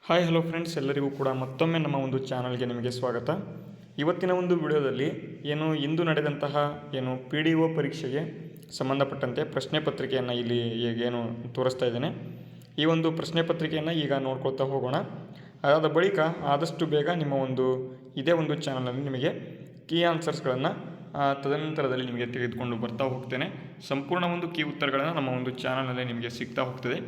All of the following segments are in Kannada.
ಹಾಯ್ ಹಲೋ ಫ್ರೆಂಡ್ಸ್, ಎಲ್ಲರಿಗೂ ಕೂಡ ಮತ್ತೊಮ್ಮೆ ನಮ್ಮ ಒಂದು ಚಾನಲ್ಗೆ ನಿಮಗೆ ಸ್ವಾಗತ. ಇವತ್ತಿನ ಒಂದು ವಿಡಿಯೋದಲ್ಲಿ ಇಂದು ನಡೆದಂತಹ PDO ಪರೀಕ್ಷೆಗೆ ಸಂಬಂಧಪಟ್ಟಂತೆ ಪ್ರಶ್ನೆ ಪತ್ರಿಕೆಯನ್ನು ಇಲ್ಲಿ ಏನು ತೋರಿಸ್ತಾ ಇದ್ದೇನೆ. ಈ ಒಂದು ಪ್ರಶ್ನೆ ಪತ್ರಿಕೆಯನ್ನು ಈಗ ನೋಡ್ಕೊಳ್ತಾ ಹೋಗೋಣ. ಅದಾದ ಬಳಿಕ ಆದಷ್ಟು ಬೇಗ ನಿಮ್ಮ ಒಂದು ಇದೇ ಒಂದು ಚಾನಲಲ್ಲಿ ನಿಮಗೆ ಕೀ ಆನ್ಸರ್ಸ್ಗಳನ್ನು ತದನಂತರದಲ್ಲಿ ನಿಮಗೆ ತೆಗೆದುಕೊಂಡು ಬರ್ತಾ ಹೋಗ್ತೇನೆ. ಸಂಪೂರ್ಣ ಒಂದು ಕೀ ಉತ್ತರಗಳನ್ನು ನಮ್ಮ ಒಂದು ಚಾನಲ್ನಲ್ಲಿ ನಿಮಗೆ ಸಿಗ್ತಾ ಹೋಗ್ತದೆ.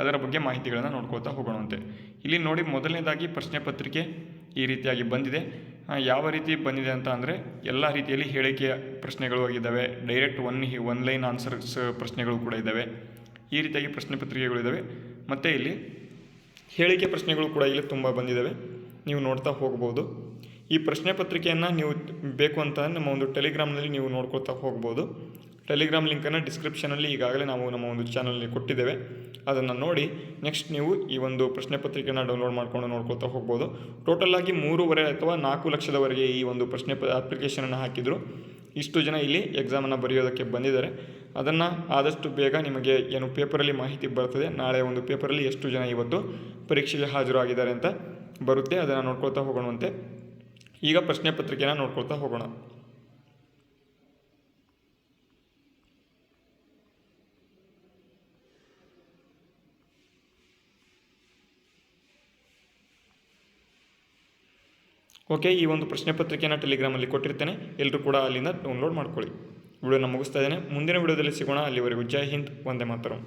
ಅದರ ಬಗ್ಗೆ ಮಾಹಿತಿಗಳನ್ನು ನೋಡ್ಕೊಳ್ತಾ ಹೋಗೋಣಂತೆ. ಇಲ್ಲಿ ನೋಡಿ, ಮೊದಲನೇದಾಗಿ ಪ್ರಶ್ನೆ ಪತ್ರಿಕೆ ಈ ರೀತಿಯಾಗಿ ಬಂದಿದೆ. ಯಾವ ರೀತಿ ಬಂದಿದೆ ಅಂತ ಅಂದರೆ, ಎಲ್ಲ ರೀತಿಯಲ್ಲಿ ಹೇಳಿಕೆಯ ಪ್ರಶ್ನೆಗಳು ಆಗಿದ್ದಾವೆ. ಡೈರೆಕ್ಟ್ ಒನ್ ಲೈನ್ ಆನ್ಸರ್ಸ್ ಪ್ರಶ್ನೆಗಳು ಕೂಡ ಇದ್ದಾವೆ. ಈ ರೀತಿಯಾಗಿ ಪ್ರಶ್ನೆ ಪತ್ರಿಕೆಗಳಿದ್ದಾವೆ. ಮತ್ತು ಇಲ್ಲಿ ಹೇಳಿಕೆ ಪ್ರಶ್ನೆಗಳು ಕೂಡ ಇಲ್ಲಿ ತುಂಬ ಬಂದಿದ್ದಾವೆ. ನೀವು ನೋಡ್ತಾ ಹೋಗ್ಬೋದು. ಈ ಪ್ರಶ್ನೆ ಪತ್ರಿಕೆಯನ್ನು ನೀವು ಬೇಕು ಅಂತ ನಮ್ಮ ಒಂದು ಟೆಲಿಗ್ರಾಮ್ನಲ್ಲಿ ನೀವು ನೋಡ್ಕೊಳ್ತಾ ಹೋಗ್ಬೋದು. ಟೆಲಿಗ್ರಾಮ್ ಲಿಂಕನ್ನು ಡಿಸ್ಕ್ರಿಪ್ಷನಲ್ಲಿ ಈಗಾಗಲೇ ನಾವು ನಮ್ಮ ಒಂದು ಚಾನಲಲ್ಲಿ ಕೊಟ್ಟಿದ್ದೇವೆ. ಅದನ್ನು ನೋಡಿ ನೆಕ್ಸ್ಟ್ ನೀವು ಈ ಒಂದು ಪ್ರಶ್ನೆ ಪತ್ರಿಕೆಯನ್ನು ಡೌನ್ಲೋಡ್ ಮಾಡಿಕೊಂಡು ನೋಡ್ಕೊಳ್ತಾ ಹೋಗ್ಬೋದು. ಟೋಟಲಾಗಿ 3.5 ಅಥವಾ 4 ಲಕ್ಷದವರೆಗೆ ಈ ಒಂದು ಪ್ರಶ್ನೆ ಅಪ್ಲಿಕೇಶನನ್ನು ಹಾಕಿದರು. ಇಷ್ಟು ಜನ ಇಲ್ಲಿ ಎಕ್ಸಾಮನ್ನು ಬರೆಯೋದಕ್ಕೆ ಬಂದಿದ್ದಾರೆ. ಅದನ್ನು ಆದಷ್ಟು ಬೇಗ ನಿಮಗೆ ಪೇಪರಲ್ಲಿ ಮಾಹಿತಿ ಬರ್ತದೆ. ನಾಳೆ ಒಂದು ಪೇಪರಲ್ಲಿ ಎಷ್ಟು ಜನ ಇವತ್ತು ಪರೀಕ್ಷೆಗೆ ಹಾಜರಾಗಿದ್ದಾರೆ ಅಂತ ಬರುತ್ತೆ. ಅದನ್ನು ನೋಡ್ಕೊಳ್ತಾ ಹೋಗೋಣಂತೆ. ಈಗ ಪ್ರಶ್ನೆ ಪತ್ರಿಕೆಯನ್ನು ನೋಡ್ಕೊಳ್ತಾ ಹೋಗೋಣ. ಓಕೆ, ಈ ಒಂದು ಪ್ರಶ್ನೆ ಪತ್ರಿಕೆಯನ್ನು ಟೆಲಿಗ್ರಾಮಲ್ಲಿ ಕೊಟ್ಟಿರ್ತೇನೆ. ಎಲ್ಲರೂ ಕೂಡ ಅಲ್ಲಿಂದ ಡೌನ್ಲೋಡ್ ಮಾಡ್ಕೊಳ್ಳಿ. ವಿಡಿಯೋನ ಮುಗಿಸ್ತಾ ಇದ್ದೇನೆ. ಮುಂದಿನ ವಿಡಿಯೋದಲ್ಲಿ ಸಿಗೋಣ. ಅಲ್ಲಿವರೆಗೂ ಜೈ ಹಿಂದ್, ವಂದೇ ಮಾತರಂ.